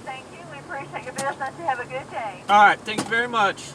thank you. We appreciate your business. You have a good day. All right, thank you very much.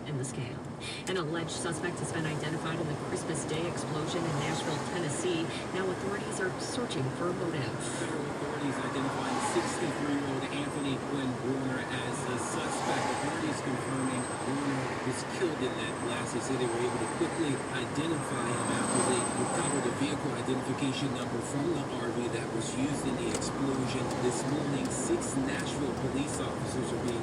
In the scale. An alleged suspect has been identified in the Christmas Day explosion in Nashville, Tennessee. Now authorities are searching for a motive. Federal authorities identifying 63-year-old Anthony Glenn Warner as the suspect. Authorities confirming Warner was killed in that blast. They say they were able to quickly identify him after they recovered a vehicle identification number from the RV that was used in the explosion. This morning, 6 Nashville police officers are being